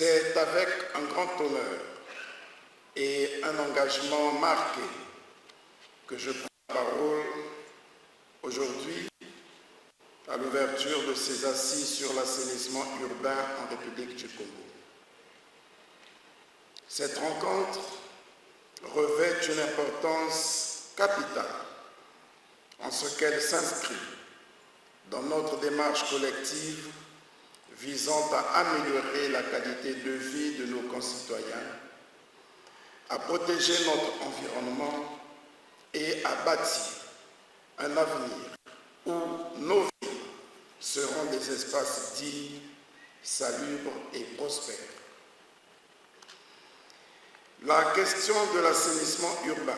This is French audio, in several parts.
C'est avec un grand honneur et un engagement marqué que je prends la parole aujourd'hui à l'ouverture de ces assises sur l'assainissement urbain en République du Congo. Cette rencontre revêt une importance capitale en ce qu'elle s'inscrit dans notre démarche collective visant à améliorer la qualité de vie de nos concitoyens, à protéger notre environnement et à bâtir un avenir où nos villes seront des espaces dignes, salubres et prospères. La question de l'assainissement urbain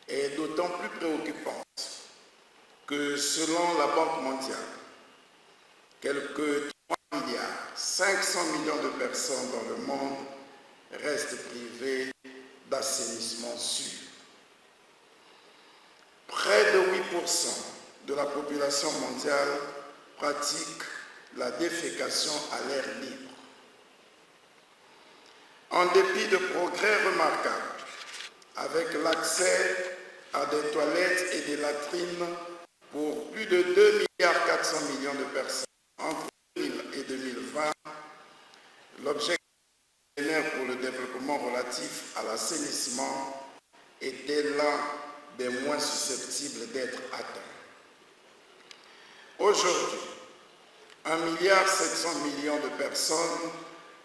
est d'autant plus préoccupante que selon la Banque mondiale, quelques 3,5 milliards de personnes dans le monde restent privées d'assainissement sûr. Près de 8% de la population mondiale pratique la défécation à l'air libre. En dépit de progrès remarquables, avec l'accès à des toilettes et des latrines pour plus de 2,4 milliards de personnes entre 2000 et 2020, l'objectif pour le développement relatif à l'assainissement était l'un des moins susceptibles d'être atteint. Aujourd'hui, 1,7 milliard de personnes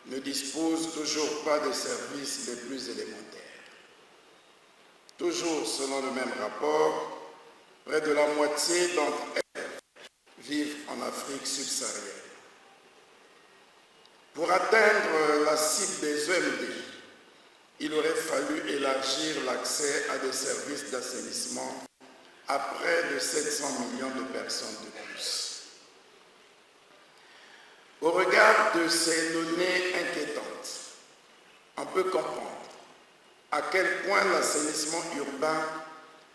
ne disposent toujours pas des services les plus élémentaires. Toujours selon le même rapport, près de la moitié d'entre elles vivent en Afrique subsaharienne. Pour atteindre la cible des EMD, il aurait fallu élargir l'accès à des services d'assainissement à près de 700 millions de personnes de plus. Au regard de ces données inquiétantes, on peut comprendre à quel point l'assainissement urbain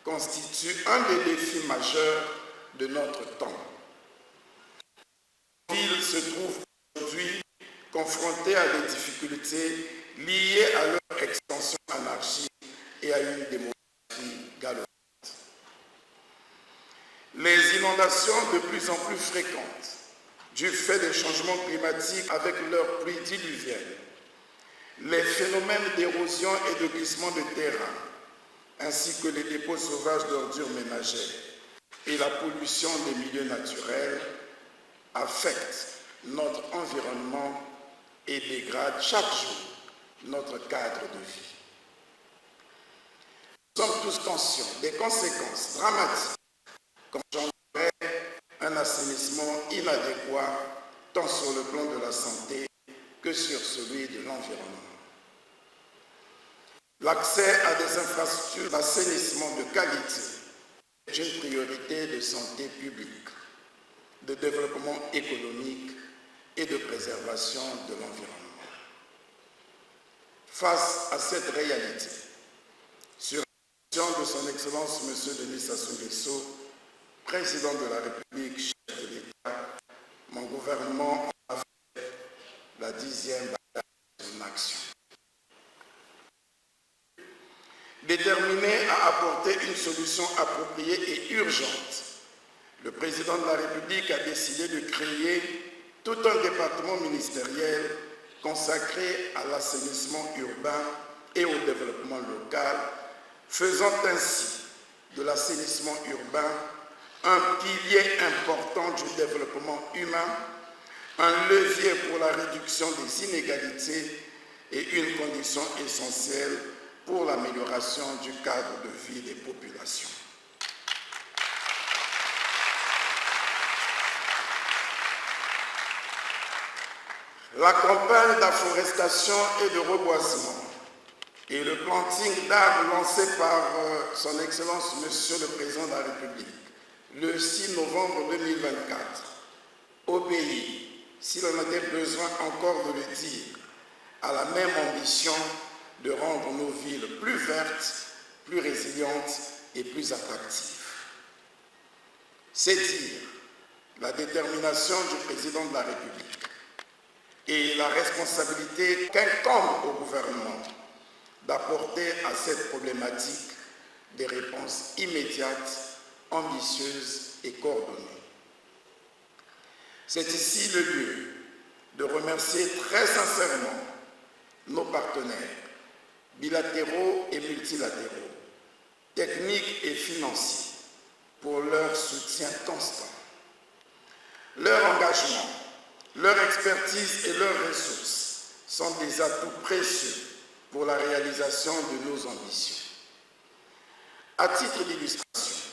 constitue un des défis majeurs de notre temps. Les villes se trouvent aujourd'hui confrontées à des difficultés liées à leur extension anarchique et à une démographie galopante. Les inondations de plus en plus fréquentes du fait des changements climatiques avec leurs pluies diluviennes, les phénomènes d'érosion et de glissement de terrain, ainsi que les dépôts sauvages d'ordures ménagères et la pollution des milieux naturels affectent notre environnement et dégradent chaque jour notre cadre de vie. Nous sommes tous conscients des conséquences dramatiques qu'engendrerait un assainissement inadéquat tant sur le plan de la santé que sur celui de l'environnement. L'accès à des infrastructures d'assainissement de qualité est une priorité de santé publique, de développement économique et de préservation de l'environnement. Face à cette réalité, sur l'invitation de son Excellence M. Denis Sassou Nguesso, président de la République, chef de l'État, mon gouvernement a fait la 10e bataille de son action. Déterminé à apporter une solution appropriée et urgente, le président de la République a décidé de créer tout un département ministériel consacré à l'assainissement urbain et au développement local, faisant ainsi de l'assainissement urbain un pilier important du développement humain, un levier pour la réduction des inégalités et une condition essentielle pour l'amélioration du cadre de vie des populations. La campagne d'afforestation et de reboisement et le planting d'arbres lancé par son Excellence Monsieur le Président de la République le 6 novembre 2024 obéit, s'il en était besoin encore de le dire, à la même ambition de rendre nos villes plus vertes, plus résilientes et plus attractives. C'est dire la détermination du Président de la République. et la responsabilité qu'incombe au gouvernement d'apporter à cette problématique des réponses immédiates, ambitieuses et coordonnées. C'est ici le lieu de remercier très sincèrement nos partenaires bilatéraux et multilatéraux, techniques et financiers, pour leur soutien constant. Leur engagement, leur expertise et leurs ressources sont des atouts précieux pour la réalisation de nos ambitions. À titre d'illustration,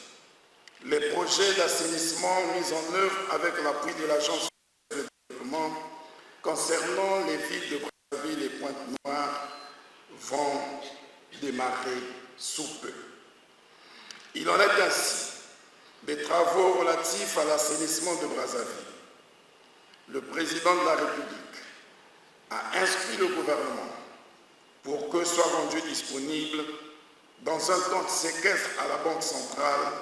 les projets d'assainissement mis en œuvre avec l'appui de l'Agence de développement concernant les villes de Brazzaville et Pointe-Noire vont démarrer sous peu. Il en est ainsi des travaux relatifs à l'assainissement de Brazzaville. Le président de la République a instruit le gouvernement pour que soit rendu disponible dans un compte séquestre à la Banque centrale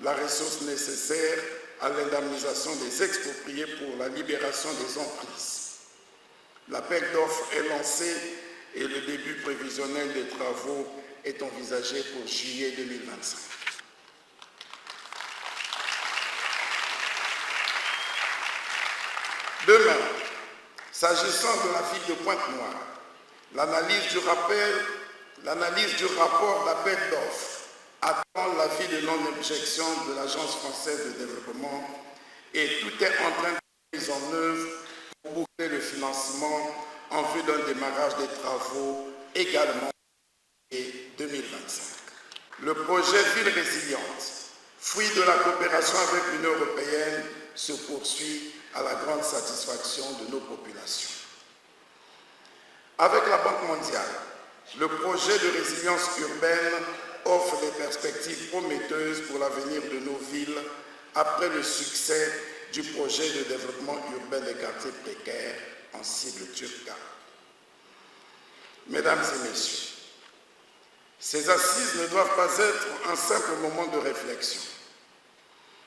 la ressource nécessaire à l'indemnisation des expropriés pour la libération des emprises. L'appel d'offres est lancé et le début prévisionnel des travaux est envisagé pour juillet 2025. Demain, s'agissant de la ville de Pointe-Noire, l'analyse du rapport d'appel d'offres attend l'avis de non-objection de l'Agence française de développement et tout est en train d'être mis en œuvre pour boucler le financement en vue d'un démarrage des travaux également en 2025. Le projet Ville résiliente, fruit de la coopération avec l'Union européenne, se poursuit à la grande satisfaction de nos populations. Avec la Banque mondiale, le projet de résilience urbaine offre des perspectives prometteuses pour l'avenir de nos villes après le succès du projet de développement urbain des quartiers précaires en cible Turca. Mesdames et messieurs, ces assises ne doivent pas être un simple moment de réflexion.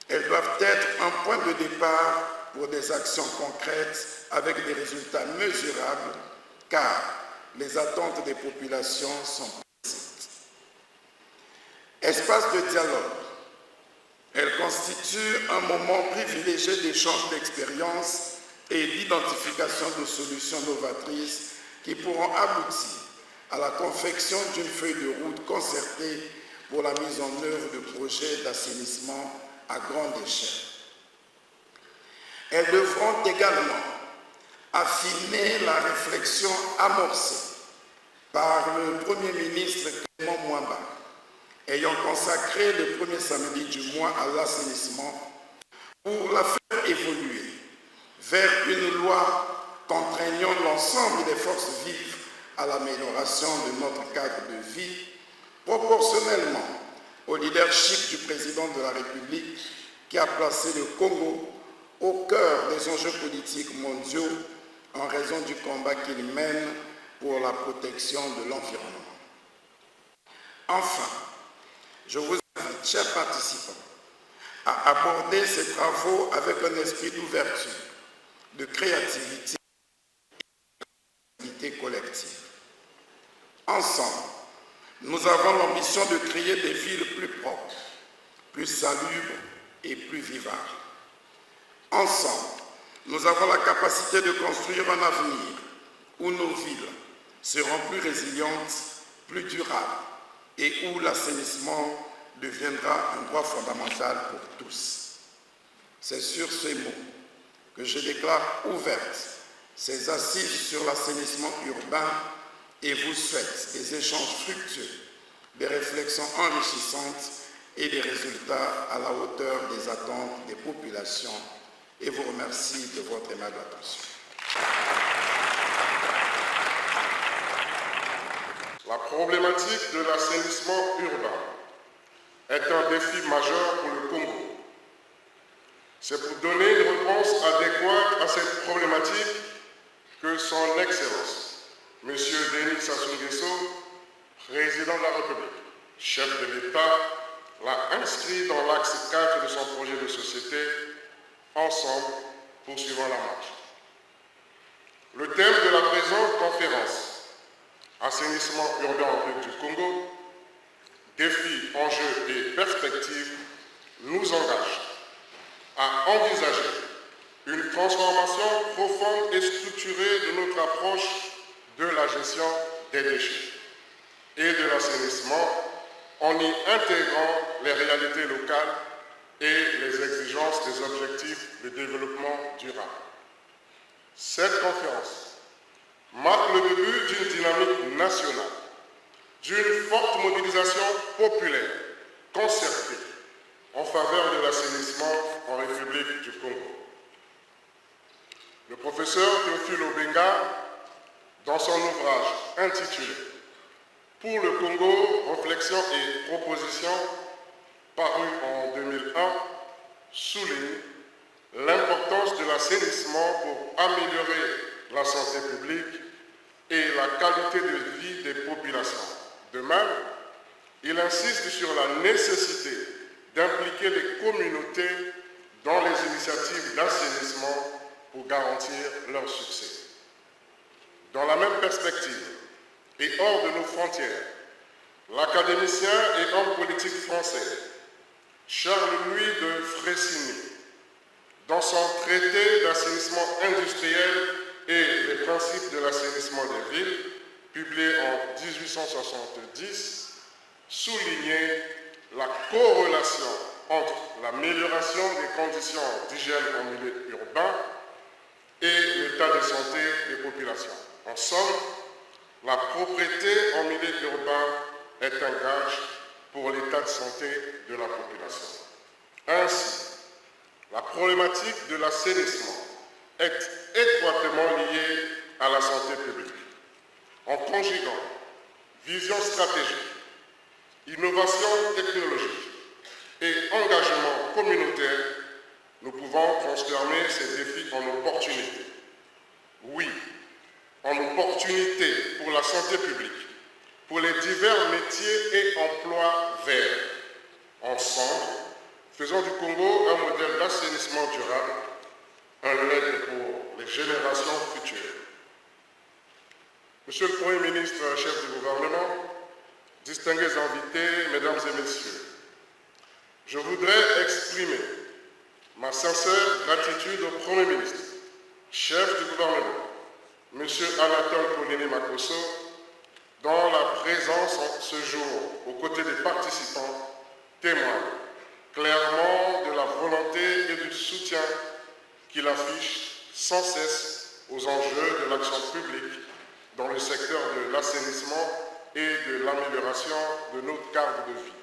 Elles doivent être un point de départ pour des actions concrètes avec des résultats mesurables, car les attentes des populations sont précises. Espace de dialogue, elle constitue un moment privilégié d'échange d'expériences et d'identification de solutions novatrices qui pourront aboutir à la confection d'une feuille de route concertée pour la mise en œuvre de projets d'assainissement à grande échelle. Elles devront également affiner la réflexion amorcée par le Premier ministre Clément Mwamba, ayant consacré le premier samedi du mois à l'assainissement pour la faire évoluer vers une loi contraignant l'ensemble des forces vives à l'amélioration de notre cadre de vie, proportionnellement au leadership du président de la République qui a placé le Congo au cœur des enjeux politiques mondiaux en raison du combat qu'il mène pour la protection de l'environnement. Enfin, je vous invite, chers participants, à aborder ces travaux avec un esprit d'ouverture, de créativité et d'unité collective. Ensemble, nous avons l'ambition de créer des villes plus propres, plus salubres et plus vivables. Ensemble, nous avons la capacité de construire un avenir où nos villes seront plus résilientes, plus durables et où l'assainissement deviendra un droit fondamental pour tous. C'est sur ces mots que je déclare ouvertes ces assises sur l'assainissement urbain et vous souhaite des échanges fructueux, des réflexions enrichissantes et des résultats à la hauteur des attentes des populations et vous remercie de votre aimable attention. La problématique de l'assainissement urbain est un défi majeur pour le Congo. C'est pour donner une réponse adéquate à cette problématique que son Excellence, M. Denis Sassou Nguesso, président de la République, chef de l'État, l'a inscrit dans l'axe 4 de son projet de société. Ensemble, poursuivons la marche. Le thème de la présente conférence, assainissement urbain en République du Congo, défis, enjeux et perspectives, nous engage à envisager une transformation profonde et structurée de notre approche de la gestion des déchets et de l'assainissement en y intégrant les réalités locales et les exigences des objectifs de développement durable. Cette conférence marque le début d'une dynamique nationale, d'une forte mobilisation populaire concertée en faveur de l'assainissement en République du Congo. Le professeur Théophile Obenga, dans son ouvrage intitulé « Pour le Congo, réflexions et propositions » paru en 2001, souligne l'importance de l'assainissement pour améliorer la santé publique et la qualité de vie des populations. De même, il insiste sur la nécessité d'impliquer les communautés dans les initiatives d'assainissement pour garantir leur succès. Dans la même perspective, et hors de nos frontières, l'académicien et homme politique français Charles-Louis de Fressigny, dans son traité d'assainissement industriel et les principes de l'assainissement des villes, publié en 1870, soulignait la corrélation entre l'amélioration des conditions d'hygiène en milieu urbain et l'état de santé des populations. En somme, la propreté en milieu urbain est un gage pour l'état de santé de la population. Ainsi, la problématique de l'assainissement est étroitement liée à la santé publique. En conjuguant vision stratégique, innovation technologique et engagement communautaire, nous pouvons transformer ces défis en opportunités. Oui, en opportunités pour la santé publique, pour les divers métiers et emplois verts. Ensemble, faisons du Congo un modèle d'assainissement durable, un legs pour les générations futures. Monsieur le Premier ministre, chef du gouvernement, distingués invités, mesdames et messieurs, je voudrais exprimer ma sincère gratitude au Premier ministre, chef du gouvernement, Monsieur Anatole Polini Makosso, dont la présence ce jour aux côtés des participants témoigne clairement de la volonté et du soutien qu'il affiche sans cesse aux enjeux de l'action publique dans le secteur de l'assainissement et de l'amélioration de notre cadre de vie.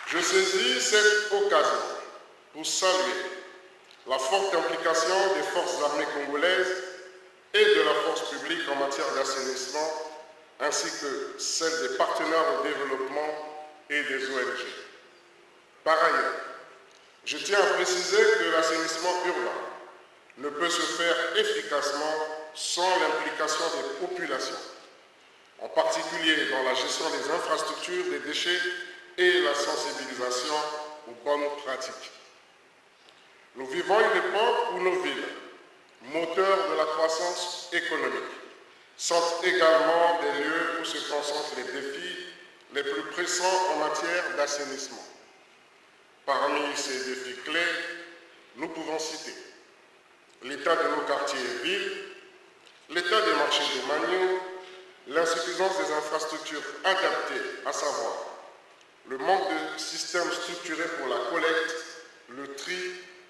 Je saisis cette occasion pour saluer la forte implication des forces armées congolaises et de la force publique en matière d'assainissement, ainsi que celle des partenaires au développement et des ONG. Par ailleurs, je tiens à préciser que l'assainissement urbain ne peut se faire efficacement sans l'implication des populations, en particulier dans la gestion des infrastructures, des déchets et la sensibilisation aux bonnes pratiques. Nous vivons une époque où nos villes, moteurs de la croissance économique, sont également des lieux où se concentrent les défis les plus pressants en matière d'assainissement. Parmi ces défis clés, nous pouvons citer l'état de nos quartiers et villes, l'état des marchés domaniaux, l'insuffisance des infrastructures adaptées, à savoir le manque de systèmes structurés pour la collecte, le tri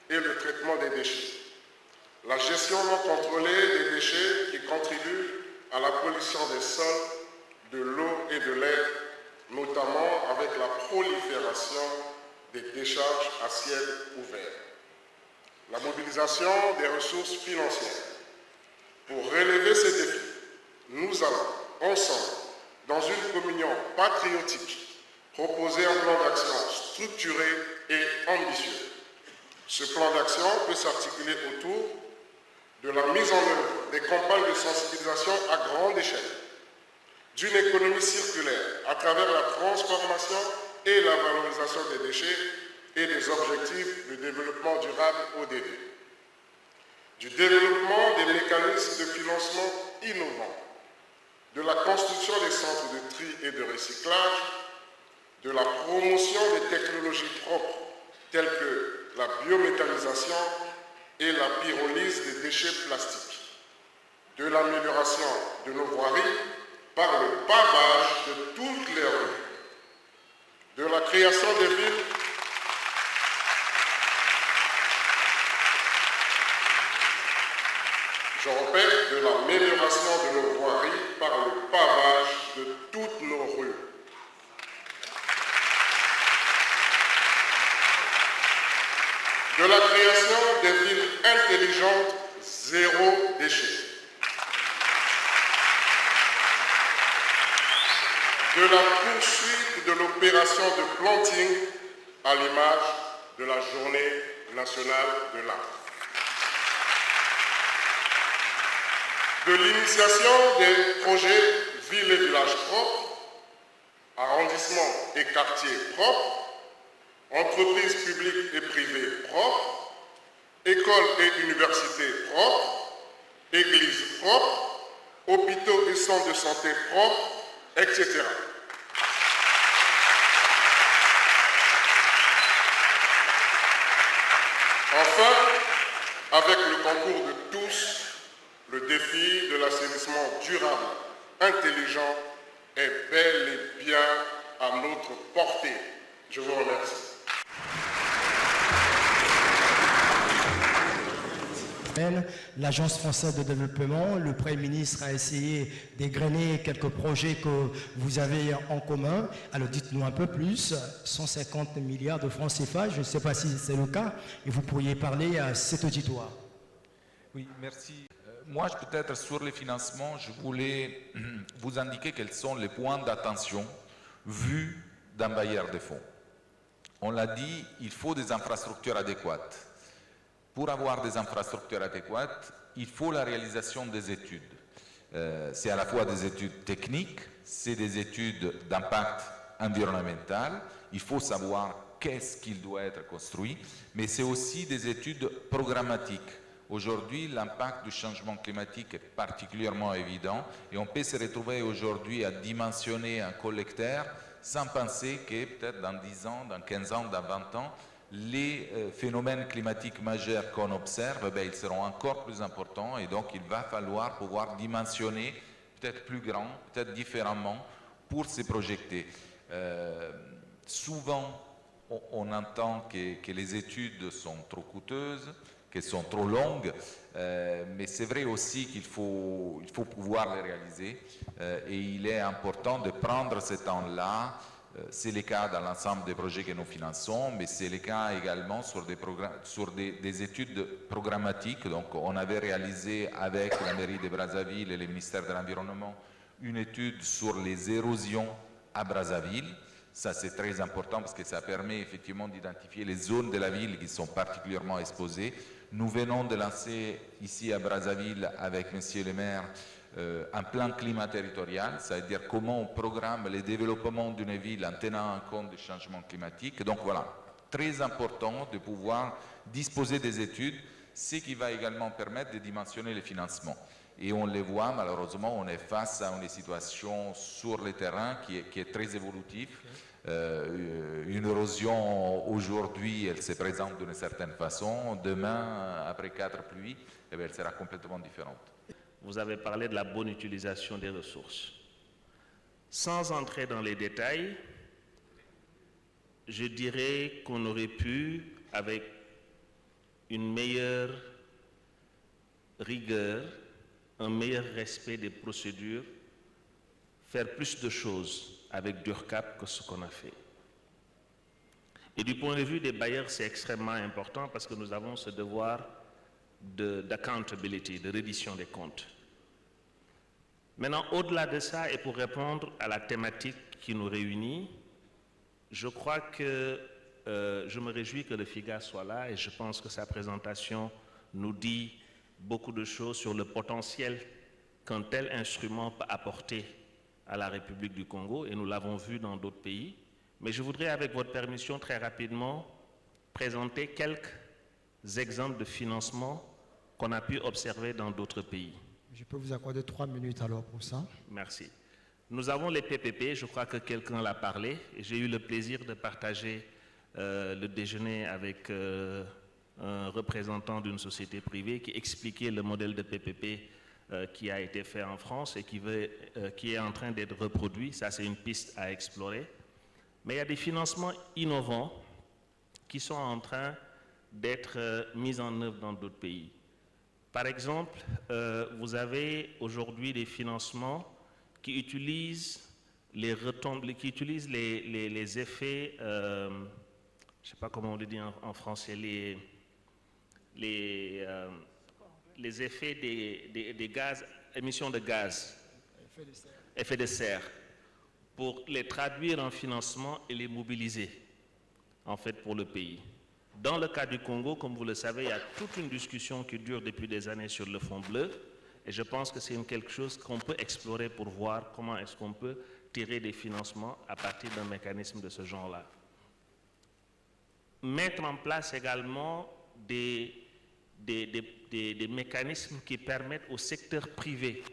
et le traitement des déchets, la gestion non contrôlée des déchets qui contribuent à la pollution des sols, de l'eau et de l'air, notamment avec la prolifération des décharges à ciel ouvert, la mobilisation des ressources financières. Pour relever ces défis, nous allons, ensemble, dans une communion patriotique, proposer un plan d'action structuré et ambitieux. Ce plan d'action peut s'articuler autour de la mise en œuvre des campagnes de sensibilisation à grande échelle, d'une économie circulaire à travers la transformation et la valorisation des déchets et des objectifs de développement durable ODD, du développement des mécanismes de financement innovants, de la construction des centres de tri et de recyclage, de la promotion des technologies propres telles que la biométhanisation et la pyrolyse des déchets plastiques, de l'amélioration de nos voiries par le pavage de toutes les rues, de la création des villes je répète, de l'amélioration de nos voiries par le pavage de toutes nos rues. De la création des villes intelligentes, zéro déchet. De la poursuite de l'opération de planting à l'image de la Journée nationale de l'arbre. De l'initiation des projets villes et villages propres, arrondissements et quartiers propres, entreprises publiques et privées propres, écoles et universités propres, églises propres, hôpitaux et centres de santé propres, etc. Enfin, avec le concours de tous, le défi de l'assainissement durable, intelligent, est bel et bien à notre portée. Je vous remercie. L'Agence française de développement, le Premier ministre a essayé d'égrener quelques projets que vous avez en commun. Alors dites-nous un peu plus, 150 milliards de francs CFA, je ne sais pas si c'est le cas, et vous pourriez parler à cet auditoire. Oui, merci. Moi, peut-être sur les financements, je voulais vous indiquer quels sont les points d'attention vus d'un bailleur de fonds. On l'a dit, il faut des infrastructures adéquates. Pour avoir des infrastructures adéquates, il faut la réalisation des études. C'est à la fois des études techniques, c'est des études d'impact environnemental, il faut savoir qu'est-ce qu'il doit être construit, mais c'est aussi des études programmatiques. Aujourd'hui, l'impact du changement climatique est particulièrement évident et on peut se retrouver aujourd'hui à dimensionner un collecteur sans penser que peut-être dans 10 ans, dans 15 ans, dans 20 ans, les phénomènes climatiques majeurs qu'on observe, ils seront encore plus importants et donc il va falloir pouvoir dimensionner peut-être plus grand, peut-être différemment pour se projeter. Souvent, on entend que les études sont trop coûteuses, qu'elles sont trop longues, mais c'est vrai aussi qu'il faut pouvoir les réaliser et il est important de prendre ce temps-là. C'est le cas dans l'ensemble des projets que nous finançons, mais c'est le cas également sur des études programmatiques. Donc, on avait réalisé avec la mairie de Brazzaville et le ministère de l'Environnement une étude sur les érosions à Brazzaville. Ça, c'est très important parce que ça permet effectivement d'identifier les zones de la ville qui sont particulièrement exposées. Nous venons de lancer ici à Brazzaville avec Monsieur le maire un plan climat territorial, c'est-à-dire comment on programme le développement d'une ville en tenant en compte du changement climatique. Donc voilà, très important de pouvoir disposer des études, ce qui va également permettre de dimensionner les financements. Et on le voit, malheureusement, on est face à une situation sur le terrain qui est très évolutive. Une érosion aujourd'hui, elle se présente d'une certaine façon. Demain, après 4 pluies, elle sera complètement différente. Vous avez parlé de la bonne utilisation des ressources. Sans entrer dans les détails, je dirais qu'on aurait pu, avec une meilleure rigueur, un meilleur respect des procédures, faire plus de choses avec DURCAP que ce qu'on a fait. Et du point de vue des bailleurs, c'est extrêmement important parce que nous avons ce devoir d'accountability, de reddition des comptes. Maintenant, au-delà de ça, et pour répondre à la thématique qui nous réunit, je crois que je me réjouis que le FIGA soit là et je pense que sa présentation nous dit beaucoup de choses sur le potentiel qu'un tel instrument peut apporter à la République du Congo et nous l'avons vu dans d'autres pays. Mais je voudrais, avec votre permission, très rapidement, présenter quelques exemples de financement qu'on a pu observer dans d'autres pays. Je peux vous accorder 3 minutes alors pour ça. Merci. Nous avons les PPP, je crois que quelqu'un l'a parlé, et j'ai eu le plaisir de partager le déjeuner avec un représentant d'une société privée qui expliquait le modèle de PPP qui a été fait en France et qui est en train d'être reproduit. Ça, c'est une piste à explorer. Mais il y a des financements innovants qui sont en train d'être mis en œuvre dans d'autres pays. Par exemple, vous avez aujourd'hui des financements qui utilisent les retombées, qui utilisent les effets, je ne sais pas comment on le dit en français, les effets des gaz, émissions de gaz, effets de serre, pour les traduire en financement et les mobiliser, en fait, pour le pays. Dans le cas du Congo, comme vous le savez, il y a toute une discussion qui dure depuis des années sur le fonds bleu, et je pense que c'est quelque chose qu'on peut explorer pour voir comment est-ce qu'on peut tirer des financements à partir d'un mécanisme de ce genre-là. Mettre en place également des mécanismes qui permettent au secteur privé,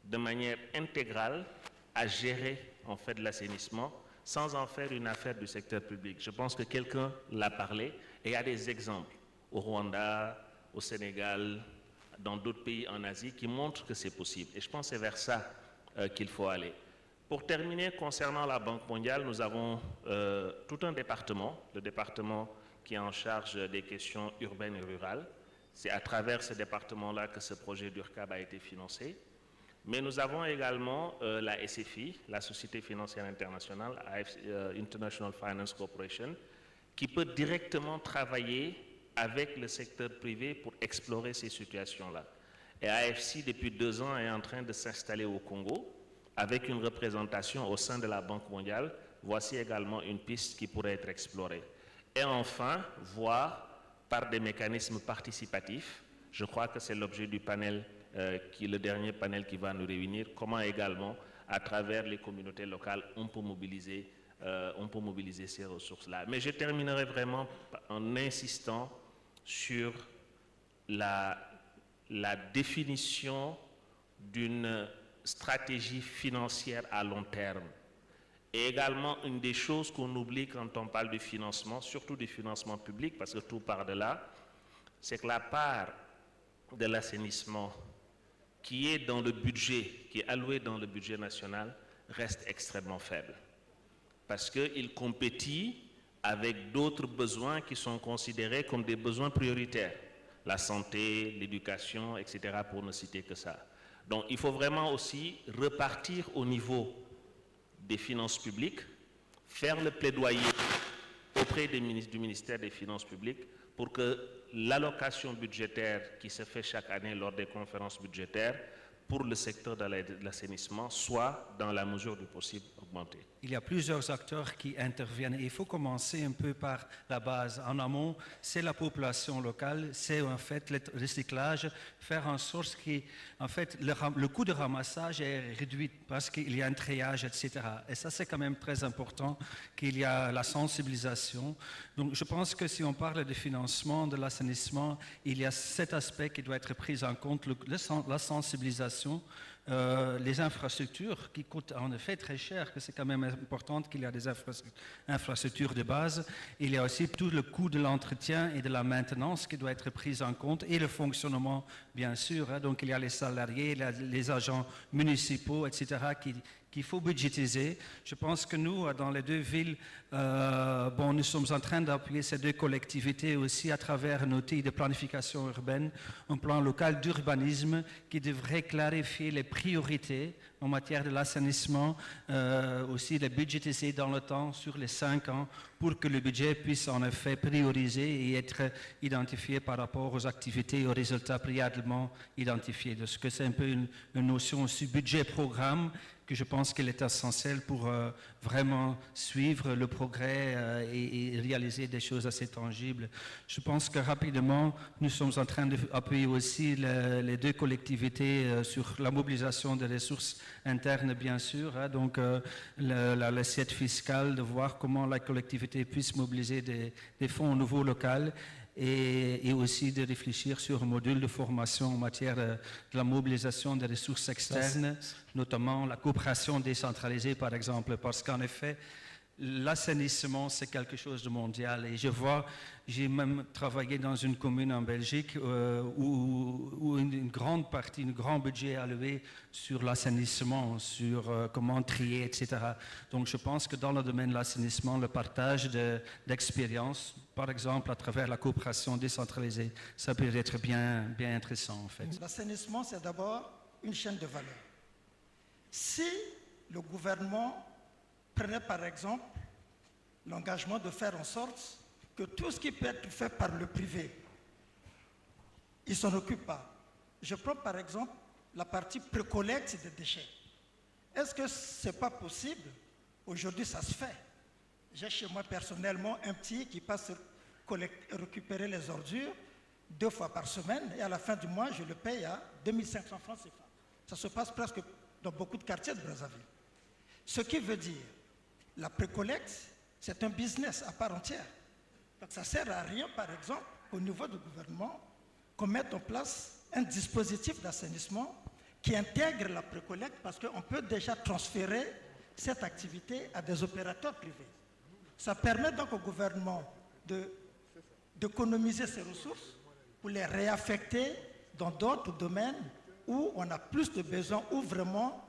de manière intégrale, à gérer en fait l'assainissement, sans en faire une affaire du secteur public. Je pense que quelqu'un l'a parlé, et il y a des exemples au Rwanda, au Sénégal, dans d'autres pays en Asie, qui montrent que c'est possible. Et je pense que c'est vers ça qu'il faut aller. Pour terminer, concernant la Banque mondiale, nous avons tout un département, le département qui est en charge des questions urbaines et rurales. C'est à travers ce département-là que ce projet d'URCAB a été financé. Mais nous avons également la SFI, la Société financière internationale, International Finance Corporation, qui peut directement travailler avec le secteur privé pour explorer ces situations-là. Et AFC, depuis 2 ans, est en train de s'installer au Congo avec une représentation au sein de la Banque mondiale. Voici également une piste qui pourrait être explorée. Et enfin, voir par des mécanismes participatifs, je crois que c'est l'objet du panel, le dernier panel qui va nous réunir, comment également, à travers les communautés locales, on peut mobiliser ces ressources-là. Mais je terminerai vraiment en insistant sur la définition d'une stratégie financière à long terme. Et également, une des choses qu'on oublie quand on parle de financement, surtout du financement public, parce que tout part de là, c'est que la part de l'assainissement qui est dans le budget, qui est alloué dans le budget national, reste extrêmement faible. Parce qu'il compétit avec d'autres besoins qui sont considérés comme des besoins prioritaires. La santé, l'éducation, etc., pour ne citer que ça. Donc il faut vraiment aussi repartir au niveau des finances publiques, faire le plaidoyer auprès du ministère des Finances publiques pour que l'allocation budgétaire qui se fait chaque année lors des conférences budgétaires pour le secteur de l'assainissement soit, dans la mesure du possible, augmentée. Il y a plusieurs acteurs qui interviennent et il faut commencer un peu par la base. En amont, c'est la population locale, c'est en fait le recyclage, faire en sorte que en fait, le coût de ramassage est réduit parce qu'il y a un triage, etc. Et ça, c'est quand même très important qu'il y a la sensibilisation. Donc, je pense que si on parle de financement de l'assainissement, il y a cet aspect qui doit être pris en compte, la sensibilisation. Les infrastructures qui coûtent en effet très cher, que c'est quand même important qu'il y ait des infrastructures de base. Il y a aussi tout le coût de l'entretien et de la maintenance qui doit être pris en compte et le fonctionnement, bien sûr. Hein. Donc il y a les salariés, les agents municipaux, etc. qu'il faut budgétiser. Je pense que nous, dans les 2 villes, nous sommes en train d'appuyer ces 2 collectivités aussi à travers un outil de planification urbaine, un plan local d'urbanisme qui devrait clarifier les priorités en matière de l'assainissement, aussi les budgétiser dans le temps sur les 5 ans pour que le budget puisse en effet prioriser et être identifié par rapport aux activités et aux résultats préalablement identifiés. Donc, c'est un peu une notion aussi budget-programme que je pense qu'il est essentiel pour vraiment suivre le progrès et réaliser des choses assez tangibles. Je pense que rapidement, nous sommes en train d'appuyer aussi les deux collectivités sur la mobilisation des ressources internes, bien sûr, hein, donc l'assiette fiscale, de voir comment la collectivité puisse mobiliser des fonds au niveau local et aussi de réfléchir sur un module de formation en matière de la mobilisation des ressources externes, notamment la coopération décentralisée, par exemple, parce qu'en effet, l'assainissement, c'est quelque chose de mondial. Et j'ai même travaillé dans une commune en Belgique où une grande partie, un grand budget est alloué sur l'assainissement, sur comment trier, etc. Donc je pense que dans le domaine de l'assainissement, le partage d'expériences, par exemple à travers la coopération décentralisée, ça peut être bien intéressant en fait. L'assainissement, c'est d'abord une chaîne de valeur. Si le gouvernement prenait par exemple l'engagement de faire en sorte que tout ce qui peut être fait par le privé, il ne s'en occupe pas. Je prends par exemple la partie précollecte des déchets. Est-ce que ce n'est pas possible? Aujourd'hui, ça se fait. J'ai chez moi personnellement un petit qui passe récupérer les ordures 2 fois par semaine et à la fin du mois, je le paye à 2500 francs CFA. Ça se passe presque dans beaucoup de quartiers de Brazzaville. Ce qui veut dire, la précollecte, c'est un business à part entière. Donc ça ne sert à rien, par exemple, au niveau du gouvernement, qu'on mette en place un dispositif d'assainissement qui intègre la précollecte parce qu'on peut déjà transférer cette activité à des opérateurs privés. Ça permet donc au gouvernement d'économiser ses ressources pour les réaffecter dans d'autres domaines où on a plus de besoins, où vraiment,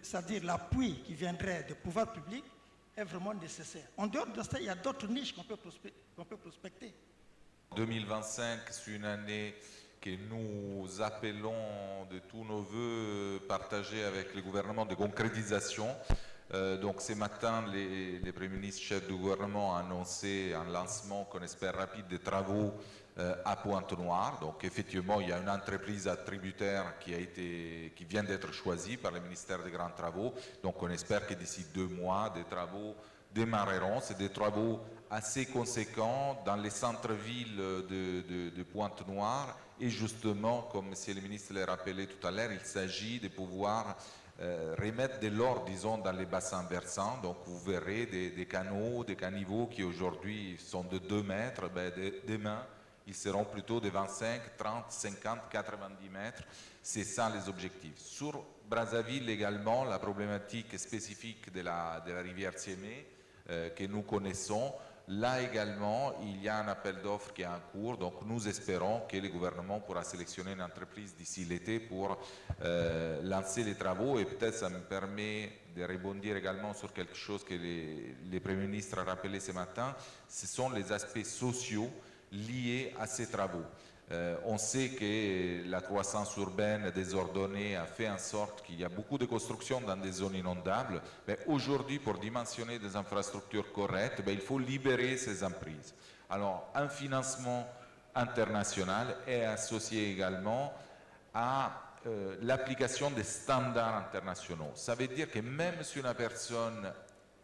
c'est-à-dire l'appui qui viendrait des pouvoirs publics est vraiment nécessaire. En dehors de ça, il y a d'autres niches qu'on peut prospecter. 2025, c'est une année que nous appelons de tous nos voeux partagés avec le gouvernement de concrétisation. Donc ce matin, les premiers ministres chefs du gouvernement ont annoncé un lancement qu'on espère rapide des travaux à Pointe-Noire. Donc effectivement, il y a une entreprise attributaire qui vient d'être choisie par le ministère des Grands Travaux. Donc on espère que d'ici 2 mois, des travaux démarreront. C'est des travaux assez conséquents dans les centres-villes de Pointe-Noire. Et justement, comme M. le ministre l'a rappelé tout à l'heure, il s'agit de pouvoir remettre de l'or, disons, dans les bassins versants. Donc vous verrez des canaux, des caniveaux qui aujourd'hui sont de 2 mètres, demain ils seront plutôt de 25, 30, 50, 90 mètres. C'est ça les objectifs. Sur Brazzaville également, la problématique spécifique de la rivière Siémé que nous connaissons, là également, il y a un appel d'offres qui est en cours, donc nous espérons que le gouvernement pourra sélectionner une entreprise d'ici l'été pour lancer les travaux, et peut-être ça me permet de rebondir également sur quelque chose que les premiers ministres ont rappelé ce matin, ce sont les aspects sociaux liés à ces travaux. On sait que la croissance urbaine désordonnée a fait en sorte qu'il y a beaucoup de constructions dans des zones inondables. Mais aujourd'hui, pour dimensionner des infrastructures correctes, il faut libérer ces emprises. Alors, un financement international est associé également à l'application des standards internationaux. Ça veut dire que même si une personne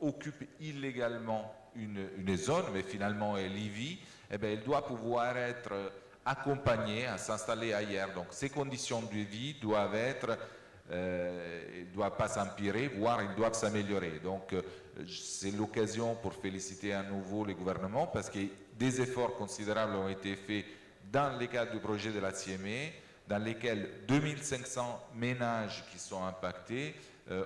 occupe illégalement une zone, mais finalement elle y vit, elle doit pouvoir être accompagnée à s'installer ailleurs. Donc ces conditions de vie doivent pas s'empirer, voire ils doivent s'améliorer. Donc c'est l'occasion pour féliciter à nouveau le gouvernement parce que des efforts considérables ont été faits dans le cadre du projet de la Siémé, dans lesquels 2500 ménages qui sont impactés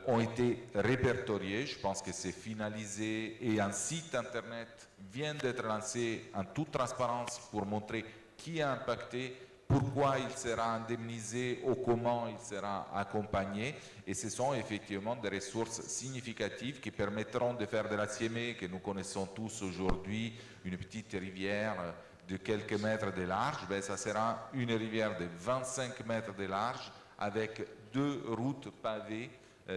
ont été répertoriés. Je pense que c'est finalisé et un site internet vient d'être lancé en toute transparence pour montrer qui est impacté, pourquoi il sera indemnisé ou comment il sera accompagné. Et ce sont effectivement des ressources significatives qui permettront de faire de la Siémé, que nous connaissons tous aujourd'hui, une petite rivière de quelques mètres de large. Ça sera une rivière de 25 mètres de large avec 2 routes pavées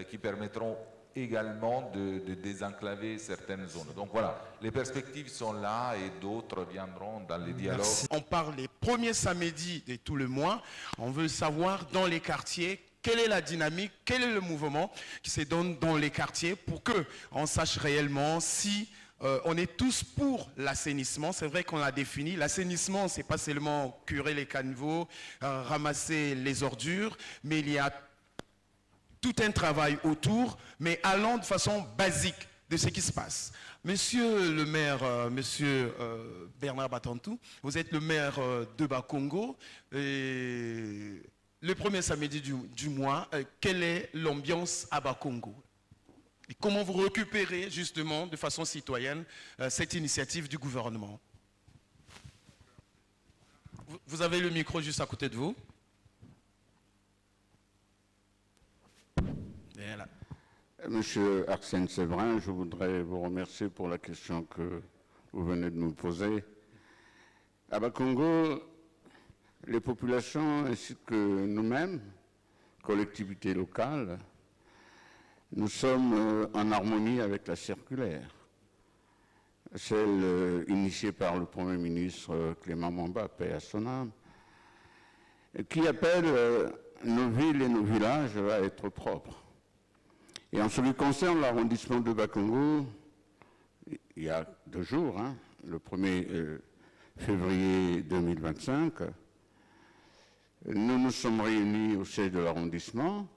qui permettront également de désenclaver certaines zones. Donc voilà, les perspectives sont là et d'autres viendront dans les dialogues. On parle les premiers samedis de tout le mois. On veut savoir dans les quartiers quelle est la dynamique, quel est le mouvement qui se donne dans les quartiers pour qu'on sache réellement si on est tous pour l'assainissement. C'est vrai qu'on l'a défini. L'assainissement, ce n'est pas seulement curer les caniveaux, ramasser les ordures, mais il y a tout un travail autour, mais allant de façon basique de ce qui se passe. Monsieur le maire, monsieur Bernard Batantou, vous êtes le maire de Bakongo. Et le premier samedi du mois, quelle est l'ambiance à Bakongo? Et comment vous récupérez justement de façon citoyenne cette initiative du gouvernement? Vous avez le micro juste à côté de vous. Voilà. Monsieur Arsène Séverin, je voudrais vous remercier pour la question que vous venez de nous poser. À Bakongo, les populations ainsi que nous-mêmes, collectivités locales, nous sommes en harmonie avec la circulaire, celle initiée par le Premier ministre Clément Mamba, paix à son âme, qui appelle nos villes et nos villages à être propres. Et en ce qui concerne l'arrondissement de Bakongo, il y a 2 jours, le 1er février 2025, nous nous sommes réunis au siège de l'arrondissement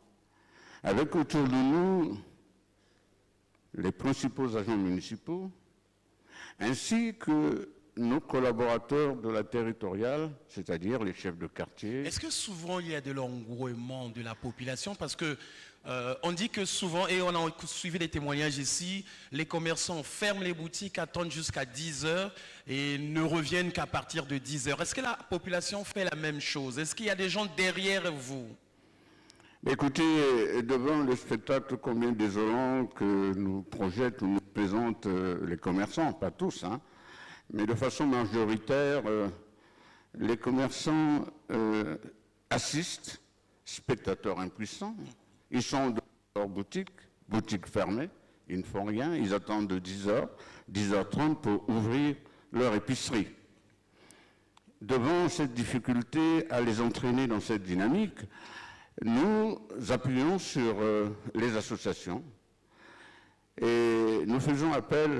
avec autour de nous les principaux agents municipaux, ainsi que nos collaborateurs de la territoriale, c'est-à-dire les chefs de quartier. Est-ce que souvent il y a de l'engouement de la population? Parce que on dit que souvent, et on a suivi les témoignages ici, les commerçants ferment les boutiques, attendent jusqu'à 10 heures et ne reviennent qu'à partir de 10 heures. Est-ce que la population fait la même chose? Est-ce qu'il y a des gens derrière vous? Écoutez, devant le spectacle combien désolant que nous projettent ou nous présentent les commerçants, pas tous, mais de façon majoritaire, les commerçants assistent, spectateurs impuissants, ils sont dans leur boutique fermée, ils ne font rien, ils attendent de 10h, 10h30 pour ouvrir leur épicerie. Devant cette difficulté à les entraîner dans cette dynamique, nous appuyons sur les associations et nous faisons appel,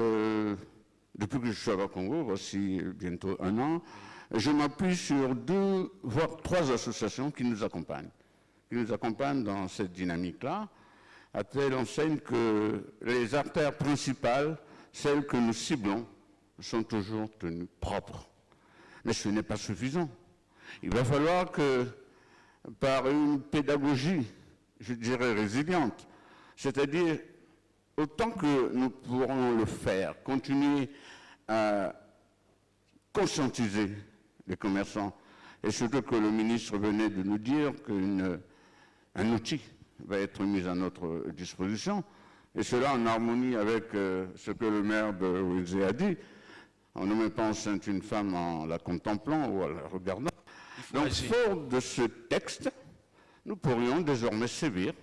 depuis que je suis à Bakongo, voici bientôt 1 an, je m'appuie sur 2 voire 3 associations qui nous accompagnent dans cette dynamique-là, à telle enseigne que les artères principales, celles que nous ciblons, sont toujours tenues propres. Mais ce n'est pas suffisant. Il va falloir que, par une pédagogie, je dirais résiliente, c'est-à-dire autant que nous pourrons le faire, continuer à conscientiser les commerçants, et surtout que le ministre venait de nous dire qu'un outil va être mis à notre disposition, et cela en harmonie avec ce que le maire de Windsor a dit. On ne met pas enceinte une femme en la contemplant ou en la regardant. Donc, fort de ce texte, nous pourrions désormais sévir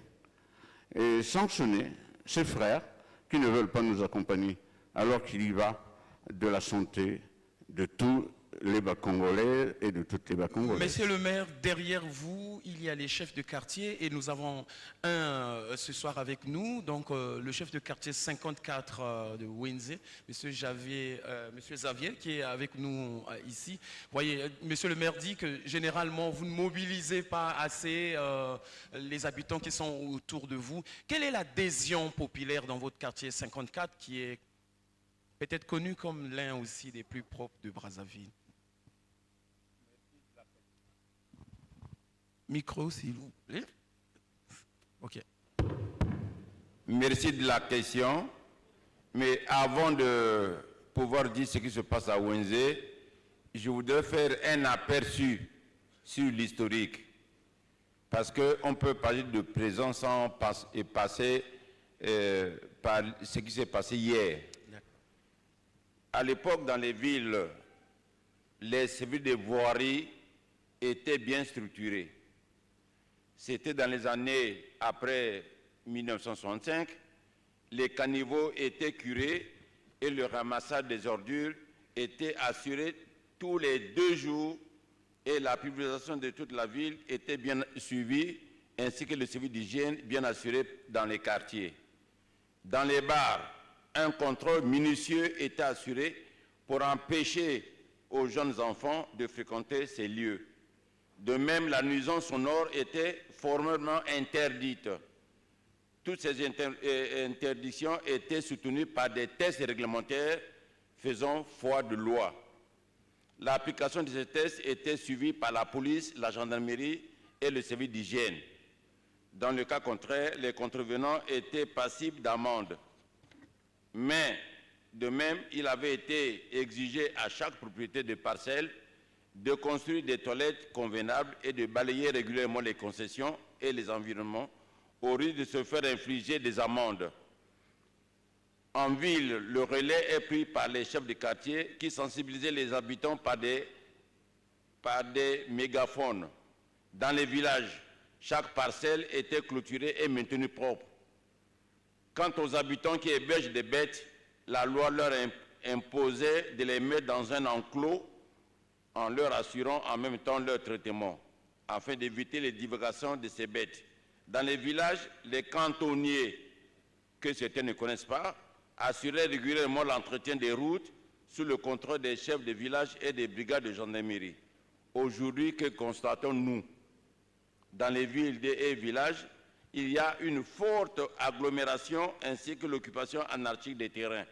et sanctionner ces frères qui ne veulent pas nous accompagner, alors qu'il y va de la santé de tous les Bas-Congolais et de toutes les Bas-Congolais. Monsieur le maire, derrière vous, il y a les chefs de quartier et nous avons un ce soir avec nous, donc le chef de quartier 54 de Windsor, monsieur Xavier, qui est avec nous ici. Vous voyez, monsieur le maire dit que généralement vous ne mobilisez pas assez les habitants qui sont autour de vous. Quelle est l'adhésion populaire dans votre quartier 54 qui est peut-être connu comme l'un aussi des plus propres de Brazzaville? Micro, s'il vous plaît. OK. Merci de la question. Mais avant de pouvoir dire ce qui se passe à Windsor, je voudrais faire un aperçu sur l'historique. Parce qu'on peut parler de présent sans passer par ce qui s'est passé hier. À l'époque, dans les villes, les services de voirie étaient bien structurés. C'était dans les années après 1965, les caniveaux étaient curés et le ramassage des ordures était assuré tous les 2 jours et la pulvérisation de toute la ville était bien suivie ainsi que le service d'hygiène bien assuré dans les quartiers. Dans les bars, un contrôle minutieux était assuré pour empêcher aux jeunes enfants de fréquenter ces lieux. De même, la nuisance sonore était formellement interdite. Toutes ces interdictions étaient soutenues par des tests réglementaires faisant foi de loi. L'application de ces tests était suivie par la police, la gendarmerie et le service d'hygiène. Dans le cas contraire, les contrevenants étaient passibles d'amende. Mais, de même, il avait été exigé à chaque propriétaire de parcelle de construire des toilettes convenables et de balayer régulièrement les concessions et les environnements au risque de se faire infliger des amendes. En ville, le relais est pris par les chefs de quartier qui sensibilisaient les habitants par des mégaphones. Dans les villages, chaque parcelle était clôturée et maintenue propre. Quant aux habitants qui hébergent des bêtes, la loi leur imposait de les mettre dans un enclos en leur assurant en même temps leur traitement, afin d'éviter les divagations de ces bêtes. Dans les villages, les cantonniers, que certains ne connaissent pas, assuraient régulièrement l'entretien des routes sous le contrôle des chefs de village et des brigades de gendarmerie. Aujourd'hui, que constatons-nous? Dans les villes et villages, il y a une forte agglomération ainsi que l'occupation anarchique des terrains.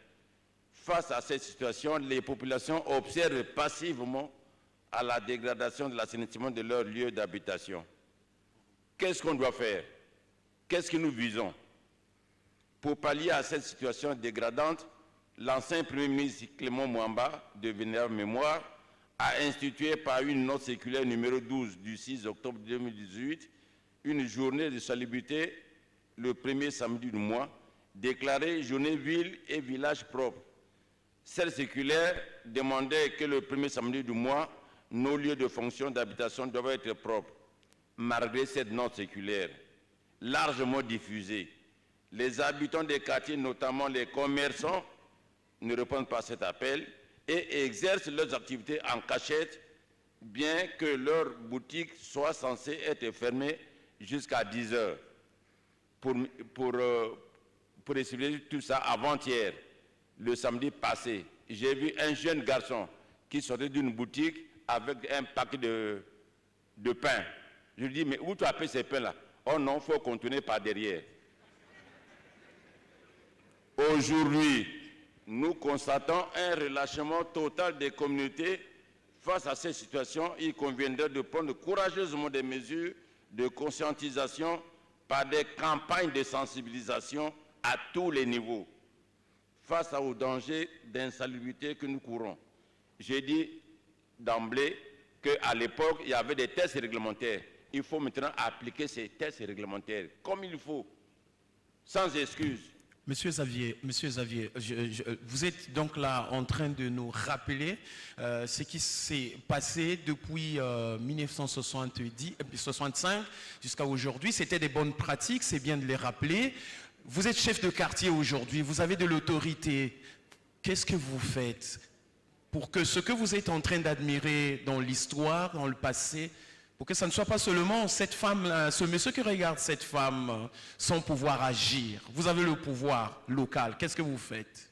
Face à cette situation, les populations observent passivement à la dégradation de l'assainissement de leur lieu d'habitation. Qu'est-ce qu'on doit faire? Qu'est-ce que nous visons? Pour pallier à cette situation dégradante, l'ancien Premier ministre Clément Mwamba, de vénérable mémoire, a institué par une note circulaire numéro 12 du 6 octobre 2018 une journée de salubrité le premier samedi du mois, déclarée journée ville et village propre. Cette circulaire demandait que le premier samedi du mois, nos lieux de fonction d'habitation doivent être propres. Malgré cette note circulaire, largement diffusée, les habitants des quartiers, notamment les commerçants, ne répondent pas à cet appel et exercent leurs activités en cachette, bien que leurs boutiques soient censées être fermées jusqu'à 10 heures. Pour expliquer tout ça, avant-hier, le samedi passé, j'ai vu un jeune garçon qui sortait d'une boutique avec un paquet de pain. Je lui dis, mais où tu as pris ces pains-là? Oh non, il faut contourner par derrière. Aujourd'hui, nous constatons un relâchement total des communautés. Face à cette situation, il conviendrait de prendre courageusement des mesures de conscientisation par des campagnes de sensibilisation à tous les niveaux. Face aux dangers d'insalubrité que nous courons, j'ai dit d'emblée qu'à l'époque, il y avait des tests réglementaires. Il faut maintenant appliquer ces tests réglementaires comme il faut, sans excuse. Monsieur Xavier, vous êtes donc là en train de nous rappeler ce qui s'est passé depuis 1965 jusqu'à aujourd'hui. C'était des bonnes pratiques, c'est bien de les rappeler. Vous êtes chef de quartier aujourd'hui, vous avez de l'autorité. Qu'est-ce que vous faites pour que ce que vous êtes en train d'admirer dans l'histoire, dans le passé, pour que ça ne soit pas seulement cette femme, ce monsieur qui regarde cette femme sans pouvoir agir? Vous avez le pouvoir local, qu'est-ce que vous faites?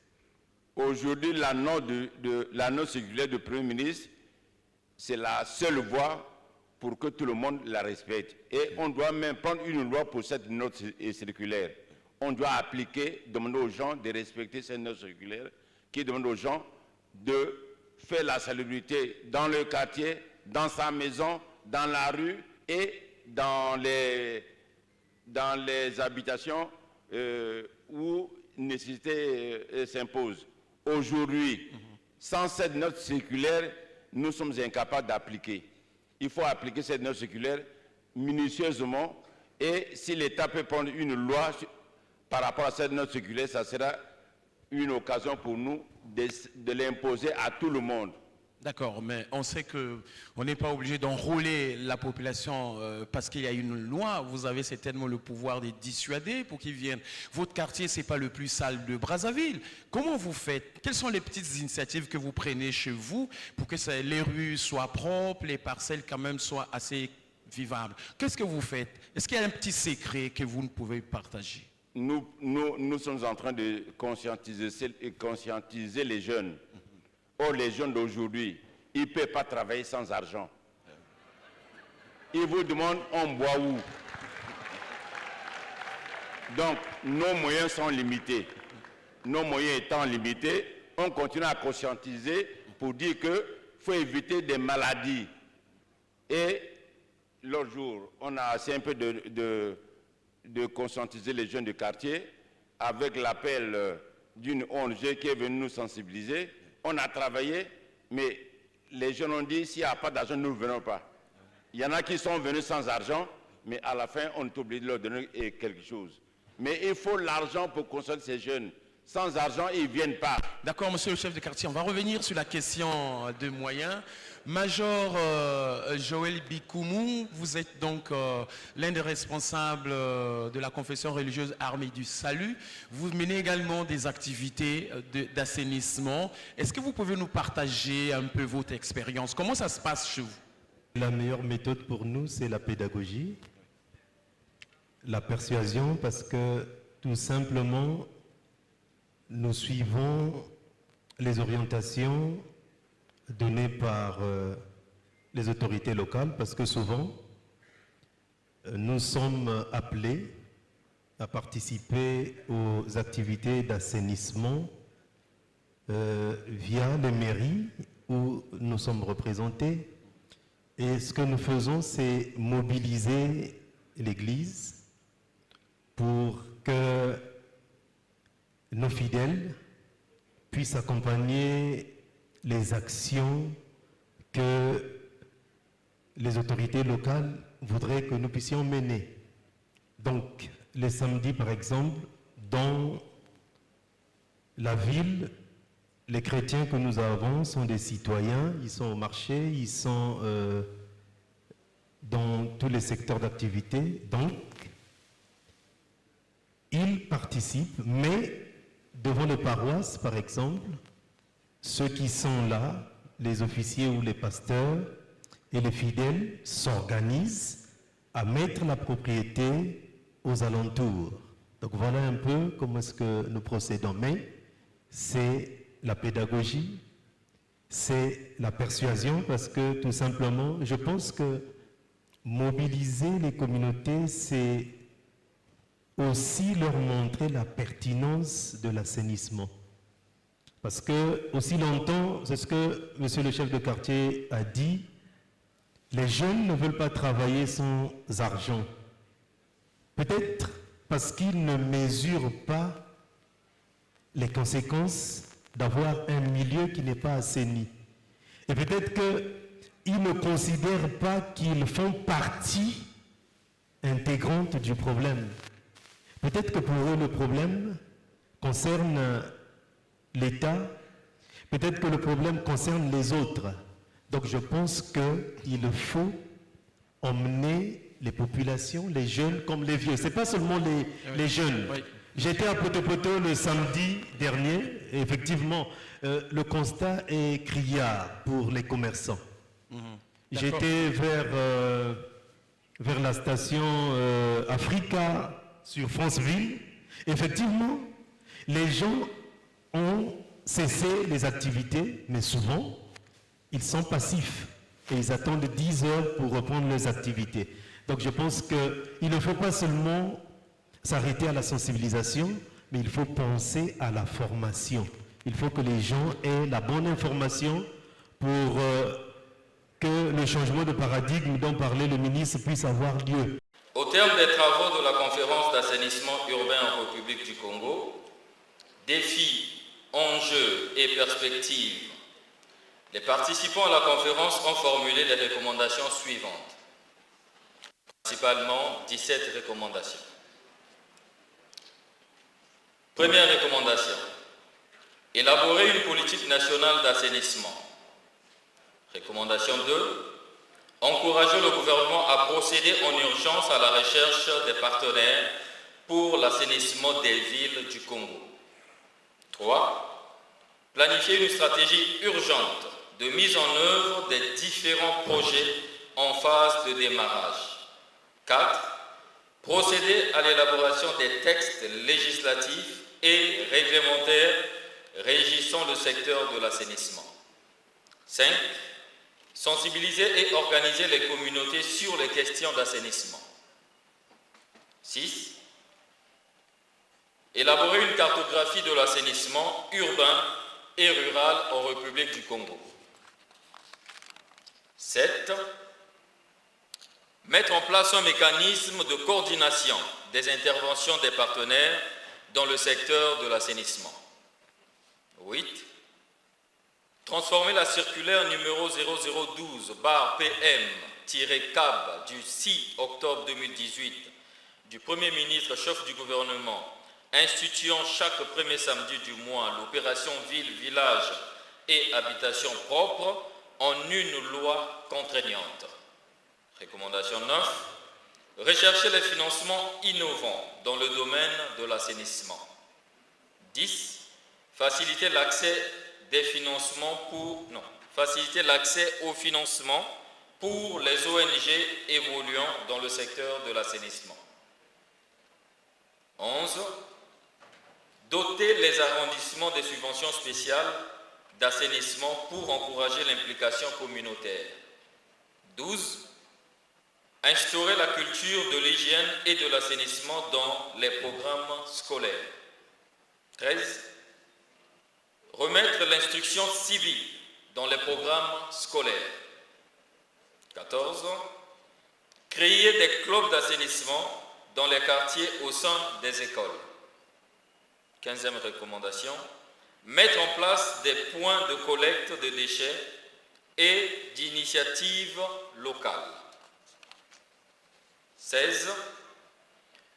Aujourd'hui, la note circulaire du Premier ministre, c'est la seule voie pour que tout le monde la respecte. Et on doit même prendre une loi pour cette note circulaire. On doit appliquer, demander aux gens de respecter cette note circulaire qui demande aux gens de faire la salubrité dans le quartier, dans sa maison, dans la rue et dans les habitations où nécessité s'impose. Aujourd'hui, sans cette note circulaire, nous sommes incapables d'appliquer. Il faut appliquer cette note circulaire minutieusement et si l'État peut prendre une loi par rapport à cette note circulaire, ça sera une occasion pour nous de l'imposer à tout le monde. D'accord, mais on sait qu'on n'est pas obligé d'enrôler la population parce qu'il y a une loi. Vous avez certainement le pouvoir de dissuader pour qu'ils viennent. Votre quartier, ce n'est pas le plus sale de Brazzaville. Comment vous faites? Quelles sont les petites initiatives que vous prenez chez vous pour que les rues soient propres, les parcelles quand même soient assez vivable. Qu'est-ce que vous faites? Est-ce qu'il y a un petit secret que vous ne pouvez partager? Nous sommes en train de conscientiser les jeunes. Or, les jeunes d'aujourd'hui, ils ne peuvent pas travailler sans argent. Ils vous demandent on boit où? Donc, nos moyens sont limités. Nos moyens étant limités, on continue à conscientiser pour dire qu'il faut éviter des maladies. Et l'autre jour, on a essayé un peu de conscientiser les jeunes du quartier avec l'appel d'une ONG qui est venue nous sensibiliser. On a travaillé, mais les jeunes ont dit s'il n'y a pas d'argent, nous ne venons pas. Il y en a qui sont venus sans argent, mais à la fin, on est obligé de leur donner quelque chose. Mais il faut l'argent pour consolider ces jeunes. Sans argent, ils ne viennent pas. D'accord, monsieur le chef de quartier. On va revenir sur la question de moyens. Major Joël Bikoumou, vous êtes donc l'un des responsables de la confession religieuse Armée du Salut. Vous menez également des activités d'assainissement. Est-ce que vous pouvez nous partager un peu votre expérience? Comment ça se passe chez vous? La meilleure méthode pour nous, c'est la pédagogie, la persuasion, parce que tout simplement, nous suivons les orientations données par les autorités locales, parce que souvent, nous sommes appelés à participer aux activités d'assainissement via les mairies où nous sommes représentés. Et ce que nous faisons, c'est mobiliser l'Église pour que nos fidèles puissent accompagner les actions que les autorités locales voudraient que nous puissions mener. Donc, les samedis, par exemple, dans la ville, les chrétiens que nous avons sont des citoyens, ils sont au marché, ils sont dans tous les secteurs d'activité. Donc, ils participent, mais devant les paroisses, par exemple, ceux qui sont là, les officiers ou les pasteurs et les fidèles s'organisent à mettre la propriété aux alentours. Donc voilà un peu comment est-ce que nous procédons. Mais c'est la pédagogie, c'est la persuasion, parce que tout simplement, je pense que mobiliser les communautés, c'est aussi leur montrer la pertinence de l'assainissement. Parce que, aussi longtemps, c'est ce que monsieur le chef de quartier a dit, les jeunes ne veulent pas travailler sans argent. Peut-être parce qu'ils ne mesurent pas les conséquences d'avoir un milieu qui n'est pas assaini. Et peut-être qu'ils ne considèrent pas qu'ils font partie intégrante du problème. Peut-être que pour eux, le problème concerne l'État, peut-être que le problème concerne les autres. Donc je pense qu'il faut emmener les populations, les jeunes comme les vieux. Ce n'est pas seulement les jeunes. Oui. J'étais à Poto-Poto le samedi dernier, et effectivement, le constat est criard pour les commerçants. J'étais vers la station Africa sur Franceville. Effectivement, les gens ont cessé les activités, mais souvent, ils sont passifs et ils attendent 10 heures pour reprendre leurs activités. Donc je pense qu'il ne faut pas seulement s'arrêter à la sensibilisation, mais il faut penser à la formation. Il faut que les gens aient la bonne information pour que le changement de paradigme dont parlait le ministre puisse avoir lieu. Au terme des travaux de la conférence d'assainissement urbain en République du Congo, défis, enjeux et perspectives, les participants à la conférence ont formulé les recommandations suivantes. Principalement 17 recommandations. Première recommandation, élaborer une politique nationale d'assainissement. Recommandation 2, encourager le gouvernement à procéder en urgence à la recherche des partenaires pour l'assainissement des villes du Congo. 3, planifier une stratégie urgente de mise en œuvre des différents projets en phase de démarrage. 4. Procéder à l'élaboration des textes législatifs et réglementaires régissant le secteur de l'assainissement. 5. Sensibiliser et organiser les communautés sur les questions d'assainissement. 6. Élaborer une cartographie de l'assainissement urbain et rural en République du Congo. 7. Mettre en place un mécanisme de coordination des interventions des partenaires dans le secteur de l'assainissement. 8. Transformer la circulaire numéro 0012/PM-CAB du 6 octobre 2018 du Premier ministre chef du gouvernement instituant chaque premier samedi du mois l'opération Ville, Village et Habitation propre en une loi contraignante. Recommandation 9. Rechercher les financements innovants dans le domaine de l'assainissement. 10. Faciliter l'accès au financement pour les ONG évoluant dans le secteur de l'assainissement. 11. Doter les arrondissements des subventions spéciales d'assainissement pour encourager l'implication communautaire. 12. Instaurer la culture de l'hygiène et de l'assainissement dans les programmes scolaires. 13. Remettre l'instruction civique dans les programmes scolaires. 14. Créer des clubs d'assainissement dans les quartiers au sein des écoles. 15e recommandation. Mettre en place des points de collecte de déchets et d'initiatives locales. 16.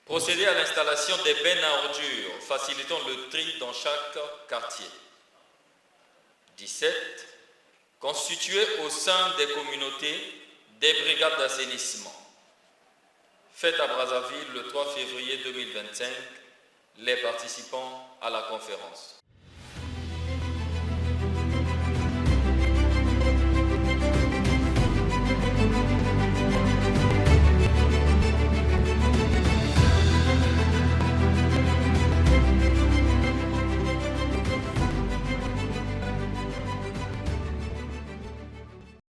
Procéder à l'installation des bennes à ordures, facilitant le tri dans chaque quartier. 17. Constituer au sein des communautés des brigades d'assainissement. Faites à Brazzaville le 3 février 2025, les participants à la conférence.